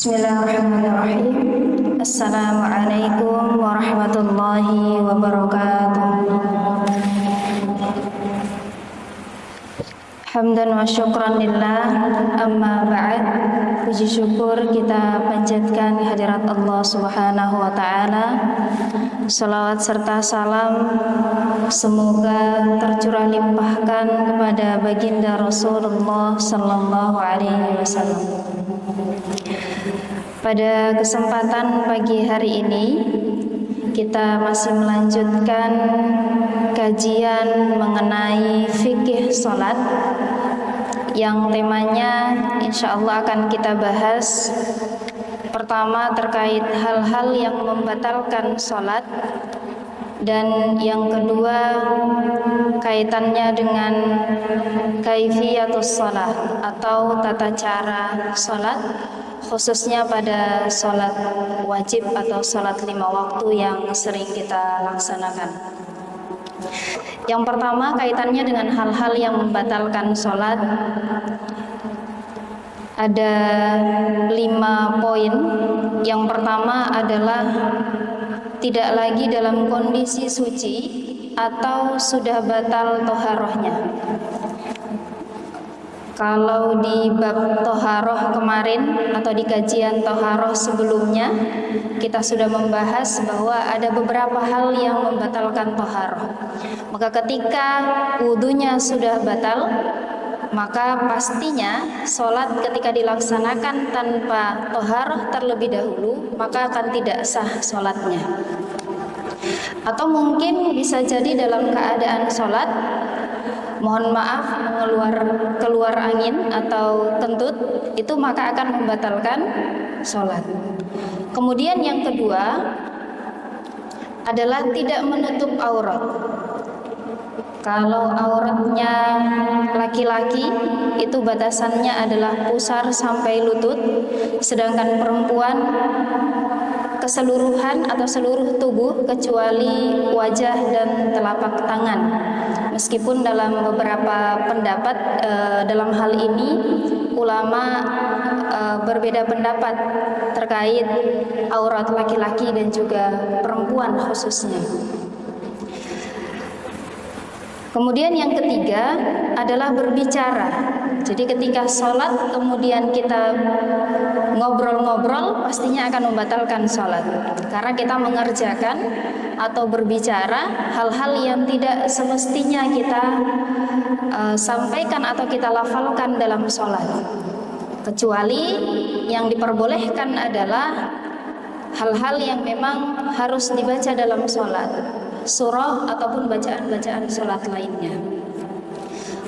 Bismillahirrahmanirrahim. Assalamualaikum warahmatullahi wabarakatuh. Hamdan wa syukran lillah, amma ba'd. Puji syukur kita panjatkan hadirat Allah Subhanahu wa ta'ala. Salawat serta salam semoga tercurah limpahkan kepada baginda Rasulullah sallallahu alaihi wasallam. Pada kesempatan pagi hari ini kita masih melanjutkan kajian mengenai fikih salat yang temanya insya Allah akan kita bahas. Pertama terkait hal-hal yang membatalkan salat, dan yang kedua kaitannya dengan kaifiyatus salat atau tata cara salat, khususnya pada salat wajib atau salat 5 waktu yang sering kita laksanakan. Yang pertama kaitannya dengan hal-hal yang membatalkan salat. Ada 5 poin. Yang pertama adalah tidak lagi dalam kondisi suci atau sudah batal toharohnya. Kalau di bab toharoh kemarin atau di kajian toharoh sebelumnya, kita sudah membahas bahwa ada beberapa hal yang membatalkan toharoh. Maka ketika wudunya sudah batal, maka pastinya sholat ketika dilaksanakan tanpa toharoh terlebih dahulu, maka akan tidak sah sholatnya. Atau mungkin bisa jadi dalam keadaan sholat, mohon maaf, keluar angin atau kentut, itu maka akan membatalkan sholat. Kemudian yang kedua adalah tidak menutup aurat. Kalau auratnya laki-laki itu batasannya adalah pusar sampai lutut, sedangkan perempuan keseluruhan atau seluruh tubuh kecuali wajah dan telapak tangan. Meskipun dalam beberapa pendapat dalam hal ini ulama berbeda pendapat terkait aurat laki-laki dan juga perempuan khususnya. Kemudian yang ketiga adalah berbicara. Jadi ketika sholat kemudian kita ngobrol-ngobrol, pastinya akan membatalkan sholat, karena kita mengerjakan atau berbicara hal-hal yang tidak semestinya kita sampaikan atau kita lafalkan dalam sholat. Kecuali yang diperbolehkan adalah hal-hal yang memang harus dibaca dalam sholat, surah ataupun bacaan-bacaan sholat lainnya.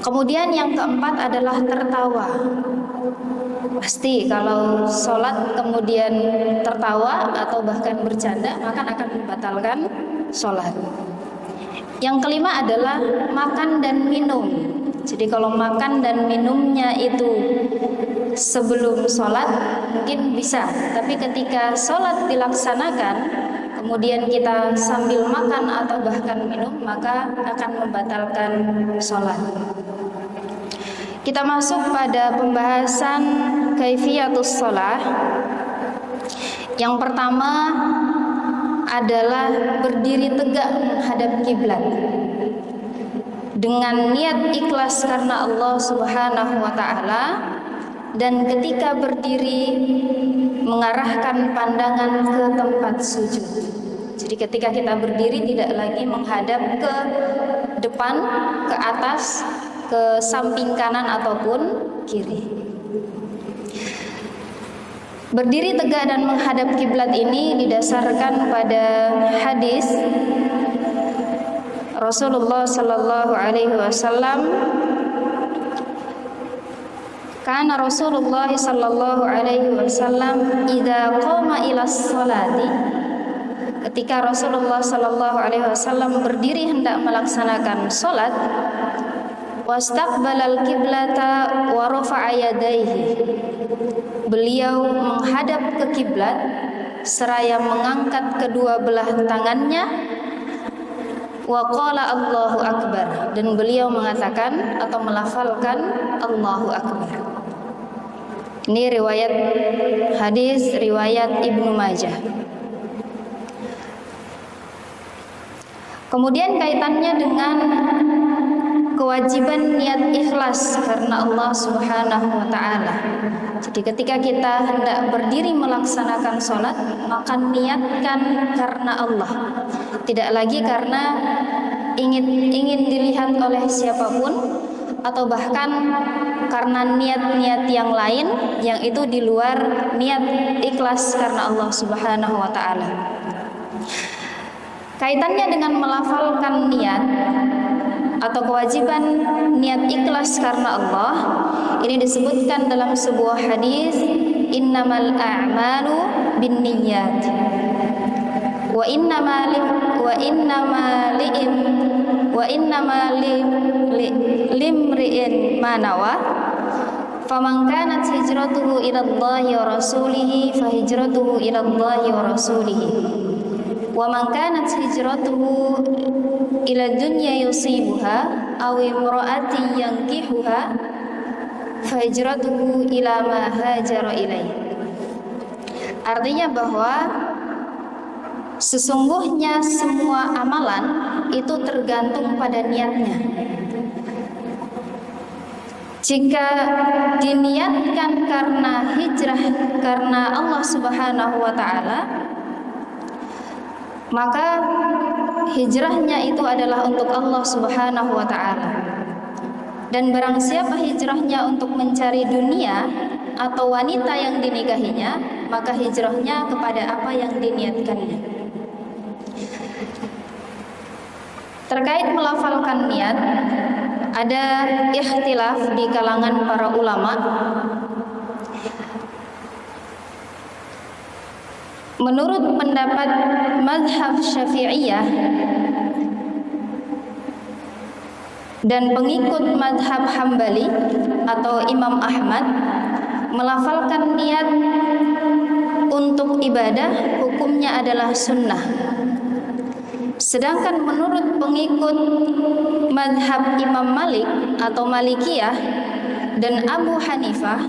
Kemudian yang keempat adalah tertawa. Pasti kalau sholat kemudian tertawa atau bahkan bercanda, maka akan membatalkan sholat. Yang kelima adalah makan dan minum. Jadi kalau makan dan minumnya itu sebelum sholat mungkin bisa, tapi ketika sholat dilaksanakan kemudian kita sambil makan atau bahkan minum, maka akan membatalkan sholat. Kita masuk pada pembahasan kaifiyatus shalah. Yang pertama adalah berdiri tegak menghadap kiblat dengan niat ikhlas karena Allah Subhanahu wa ta'ala, dan ketika berdiri mengarahkan pandangan ke tempat sujud. Jadi ketika kita berdiri tidak lagi menghadap ke depan, ke atas, ke samping kanan ataupun kiri. Berdiri tegak dan menghadap kiblat ini didasarkan pada hadis Rasulullah sallallahu alaihi wasallam. Kana Rasulullah sallallahu alaihi wasallam idza qama ila sholati, ketika Rasulullah sallallahu alaihi wasallam berdiri hendak melaksanakan salat, wastaqbalal kiblata wa rafa'a yadayhi, beliau menghadap ke kiblat seraya mengangkat kedua belah tangannya, wa qala Allahu akbar, dan beliau mengatakan atau melafalkan Allahu akbar. Ini riwayat hadis riwayat Ibnu Majah. Kemudian kaitannya dengan kewajiban niat ikhlas karena Allah Subhanahu wa taala. Jadi ketika kita hendak berdiri melaksanakan sholat, maka niatkan karena Allah. Tidak lagi karena ingin dilihat oleh siapapun, atau bahkan karena niat-niat yang lain yang itu di luar niat ikhlas karena Allah Subhanahu wa taala. Kaitannya dengan melafalkan niat atau kewajiban niat ikhlas karena Allah, ini disebutkan dalam sebuah hadis, innamal a'malu binniyat wa innama limri'in ma nawa faman kanat hijratuhu ila Allahi wa rasulihi fa hijratuhu ila Allahi wa rasulihi wa man kanat hijratuhu ila dunya yusibuha aw imra'atin yankihuha fa hijratuhu ila ma hajara ilaih. Artinya bahwa sesungguhnya semua amalan itu tergantung pada niatnya. Jika diniatkan karena hijrah karena Allah Subhanahu wa taala, maka hijrahnya itu adalah untuk Allah Subhanahu wa taala. Dan barang siapa hijrahnya untuk mencari dunia atau wanita yang dinikahinya, maka hijrahnya kepada apa yang diniatkannya. Terkait melafalkan niat, ada ikhtilaf di kalangan para ulama. Menurut pendapat mazhab Syafi'iyah dan pengikut mazhab Hambali atau Imam Ahmad, melafalkan niat untuk ibadah hukumnya adalah sunnah. Sedangkan menurut pengikut mazhab Imam Malik atau Malikiyah dan Abu Hanifah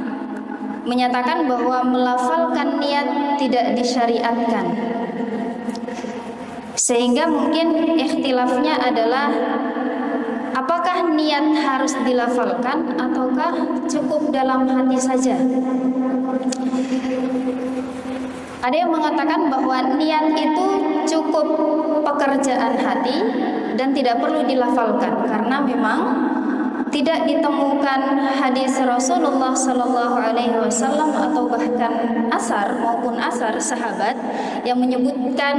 menyatakan bahwa melafalkan niat tidak disyariatkan. Sehingga mungkin ikhtilafnya adalah apakah niat harus dilafalkan ataukah cukup dalam hati saja. Ada yang mengatakan bahwa niat itu cukup pekerjaan hati dan tidak perlu dilafalkan, karena memang tidak ditemukan hadis Rasulullah Sallallahu Alaihi Wasallam atau bahkan asar maupun asar sahabat yang menyebutkan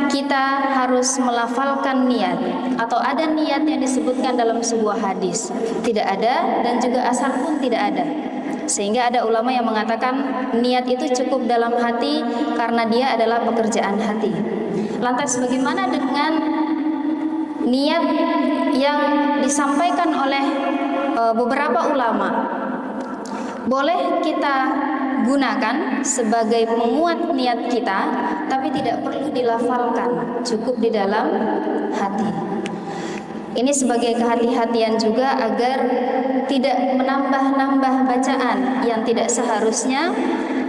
kita harus melafalkan niat atau ada niat yang disebutkan dalam sebuah hadis. Tidak ada, dan juga asar pun tidak ada. Sehingga ada ulama yang mengatakan niat itu cukup dalam hati karena dia adalah pekerjaan hati. Lantas bagaimana dengan niat yang disampaikan oleh beberapa ulama? Boleh kita gunakan sebagai penguat niat kita, tapi tidak perlu dilafalkan, cukup di dalam hati. Ini sebagai kehati-hatian juga agar tidak menambah-nambah bacaan yang tidak seharusnya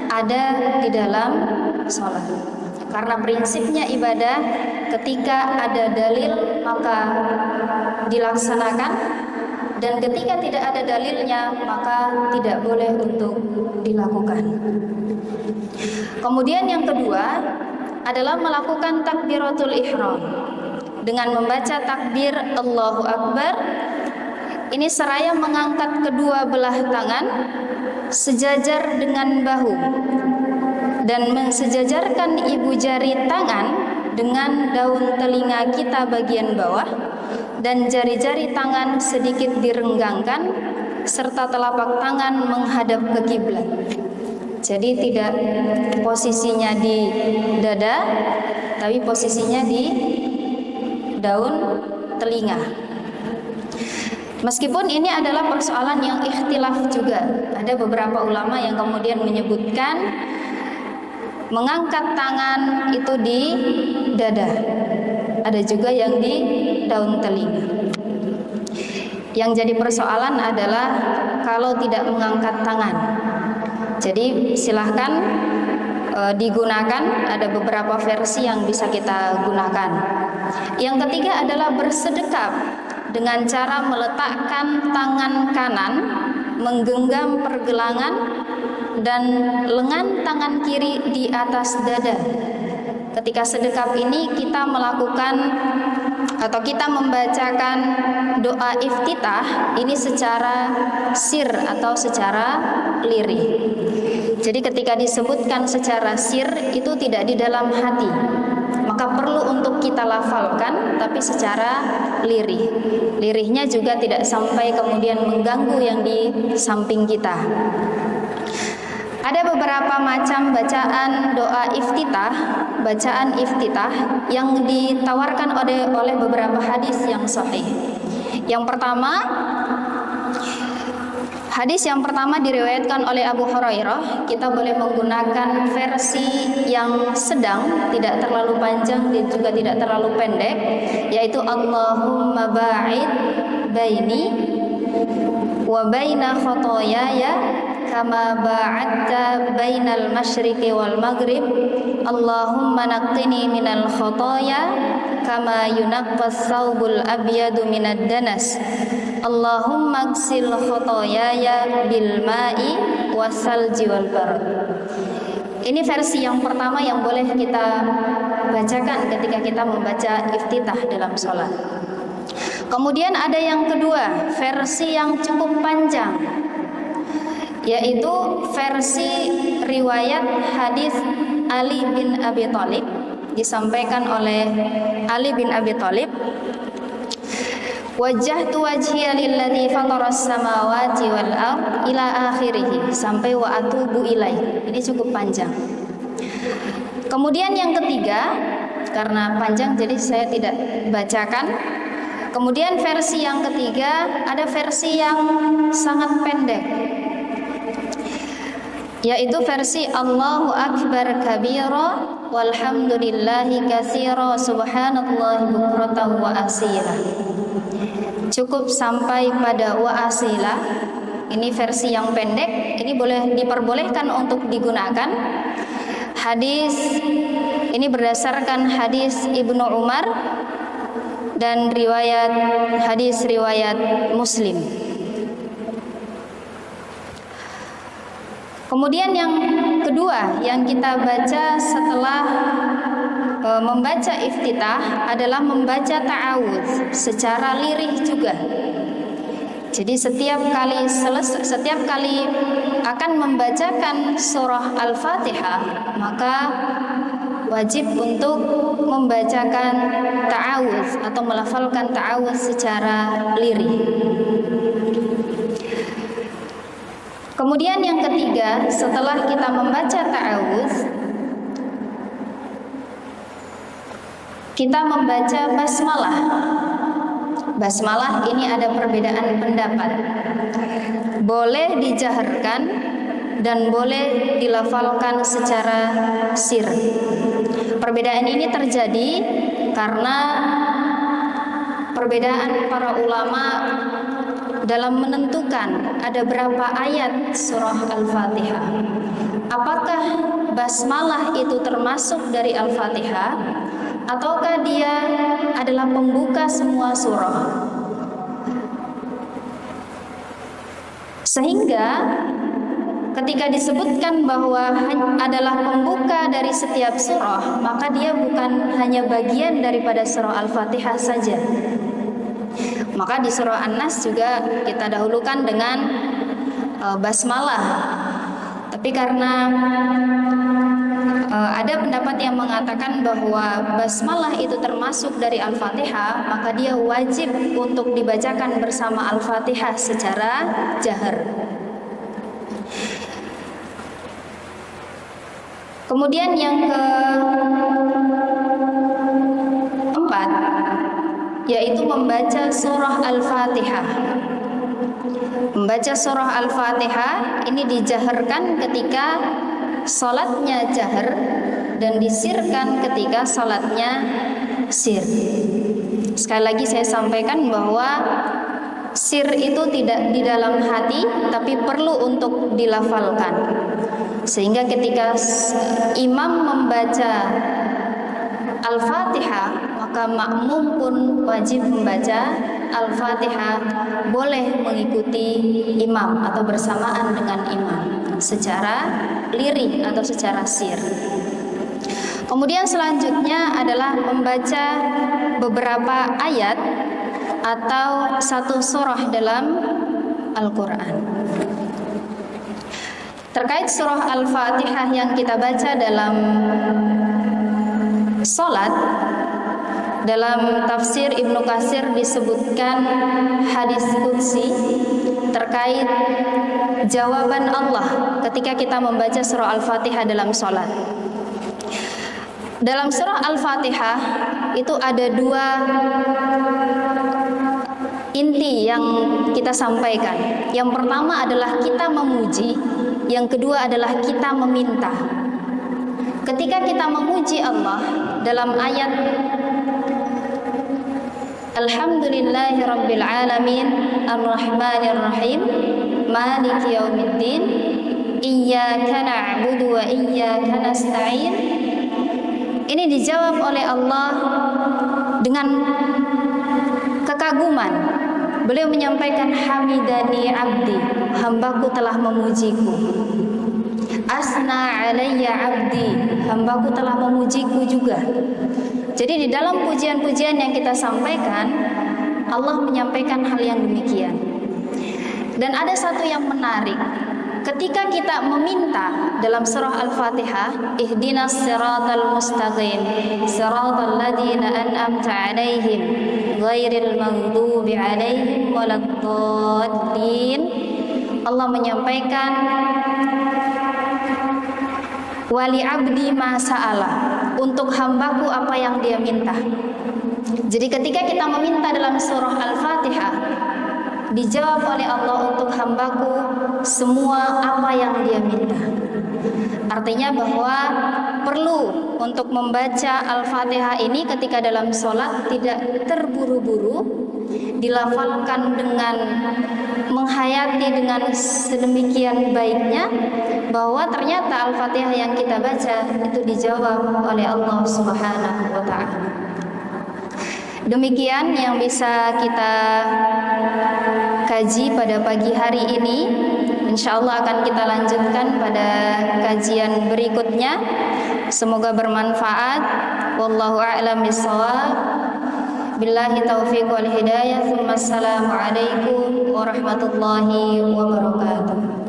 ada di dalam sholat. Karena prinsipnya ibadah, ketika ada dalil maka dilaksanakan, dan ketika tidak ada dalilnya maka tidak boleh untuk dilakukan. Kemudian yang kedua adalah melakukan takbiratul ihram dengan membaca takbir Allahu Akbar. Ini seraya mengangkat kedua belah tangan sejajar dengan bahu dan mensejajarkan ibu jari tangan dengan daun telinga kita bagian bawah, dan jari-jari tangan sedikit direnggangkan serta telapak tangan menghadap ke kiblat. Jadi tidak posisinya di dada, tapi posisinya di daun telinga. Meskipun ini adalah persoalan yang ikhtilaf juga, ada beberapa ulama yang kemudian menyebutkan mengangkat tangan itu di dada, ada juga yang di daun telinga. Yang jadi persoalan adalah kalau tidak mengangkat tangan, Jadi silahkan digunakan, ada beberapa versi yang bisa kita gunakan. Yang ketiga adalah bersedekap dengan cara meletakkan tangan kanan menggenggam pergelangan dan lengan tangan kiri di atas dada. Ketika sedekap ini kita melakukan atau kita membacakan doa iftitah ini secara sir atau secara lirih. Jadi ketika disebutkan secara sir itu tidak di dalam hati, maka perlu untuk kita lafalkan tapi secara lirih. Lirihnya juga tidak sampai kemudian mengganggu yang di samping kita. Ada beberapa macam bacaan doa iftitah, bacaan iftitah yang ditawarkan oleh beberapa hadis yang sahih. Yang pertama, hadis yang pertama diriwayatkan oleh Abu Hurairah. Kita boleh menggunakan versi yang sedang, tidak terlalu panjang dan juga tidak terlalu pendek, yaitu Allahumma ba'id baini wa baina khotoyaya kama ba'adta bainal masyriqi wal maghrib. Allahumma naqqini minal khotoya kama yunaqqas thawbul abyadu minad danas. Allahumma gsil khotoyaya bil ma'i wasalji wal barad. Ini versi yang pertama yang boleh kita bacakan ketika kita membaca iftitah dalam sholat. Kemudian ada yang kedua, versi yang cukup panjang, yaitu versi riwayat hadis Ali bin Abi Thalib, disampaikan oleh Ali bin Abi Thalib. Wajjahtu wajhiya lilladzi fataras samawati wal ard ila akhirih, sampai wa atubu ilaih. Ini cukup panjang. Kemudian yang ketiga, karena panjang jadi saya tidak bacakan. Kemudian versi yang ketiga ada versi yang sangat pendek, yaitu versi Allahu Akbar kabira walhamdulillahi katsira subhanallahi bukratan wa asila. Cukup sampai pada wa asila. Ini versi yang pendek, ini boleh diperbolehkan untuk digunakan. Hadis ini berdasarkan hadis Ibnu Umar dan hadis riwayat Muslim. Kemudian yang kedua yang kita baca setelah membaca iftitah adalah membaca ta'awudz secara lirih juga. Jadi setiap kali akan membacakan surah Al-Fatihah, maka wajib untuk membacakan ta'awudz atau melafalkan ta'awudz secara lirih. Kemudian yang ketiga, setelah kita membaca ta'awudz, kita membaca basmalah. Basmalah ini ada perbedaan pendapat. Boleh dijaharkan dan boleh dilafalkan secara sir. Perbedaan ini terjadi karena perbedaan para ulama dalam menentukan ada berapa ayat surah Al-Fatihah. Apakah basmalah itu termasuk dari Al-Fatihah ataukah dia adalah pembuka semua surah? Sehingga ketika disebutkan bahwa adalah pembuka dari setiap surah, maka dia bukan hanya bagian daripada surah Al-Fatihah saja. Maka di surah An-Nas juga kita dahulukan dengan basmalah. Tapi karena ada pendapat yang mengatakan bahwa basmalah itu termasuk dari Al-Fatihah, maka dia wajib untuk dibacakan bersama Al-Fatihah secara jahar. Kemudian yang keempat, yaitu membaca surah Al-Fatihah. Membaca surah Al-Fatihah ini dijaharkan ketika salatnya jahar dan disirkan ketika salatnya sir. Sekali lagi saya sampaikan bahwa sir itu tidak di dalam hati, tapi perlu untuk dilafalkan. Sehingga ketika imam membaca Al-Fatihah, maka makmum pun wajib membaca Al-Fatihah, boleh mengikuti imam atau bersamaan dengan imam secara lirik atau secara sir. Kemudian selanjutnya adalah membaca beberapa ayat atau satu surah dalam Al-Quran. Terkait surah Al-Fatihah yang kita baca dalam salat, dalam tafsir Ibnu Katsir disebutkan hadis qudsi terkait jawaban Allah ketika kita membaca surah Al-Fatihah dalam salat. Dalam surah Al-Fatihah itu ada dua inti yang kita sampaikan. Yang pertama adalah kita memuji, yang kedua adalah kita meminta. Ketika kita memuji Allah dalam ayat Alhamdulillahi Rabbil Alamin Ar-Rahmanir Rahim Maliki Yaumiddin Iyyaka na'budu wa iyyaka nasta'in. Ini dijawab oleh Allah dengan kekaguman. Beliau menyampaikan hamidani abdi, hambaku telah memujiku. Asna alayya abdi, hambaku telah memujiku juga. Jadi di dalam pujian-pujian yang kita sampaikan, Allah menyampaikan hal yang demikian. Dan ada satu yang menarik. Ketika kita meminta dalam surah Al-Fatihah, ihdinas siratal mustaqim, siratal ladzina an'amta 'alaihim, ghairil maghdubi 'alaihim waladdallin. Allah menyampaikan wali abdi ma sa'ala, untuk hambaku apa yang dia minta. Jadi ketika kita meminta dalam surah Al-Fatihah, dijawab oleh Allah untuk hambaku semua apa yang dia minta. Artinya bahwa perlu untuk membaca Al-Fatihah ini ketika dalam sholat tidak terburu-buru, dilafalkan dengan menghayati dengan sedemikian baiknya bahwa ternyata Al-Fatihah yang kita baca itu dijawab oleh Allah Subhanahu wa ta'ala. Demikian yang bisa kita kaji pada pagi hari ini. Insya Allah akan kita lanjutkan pada kajian berikutnya. Semoga bermanfaat. Wallahu a'lam bishawab. Billahi taufiq wal hidayah. Assalamualaikum warahmatullahi wabarakatuh.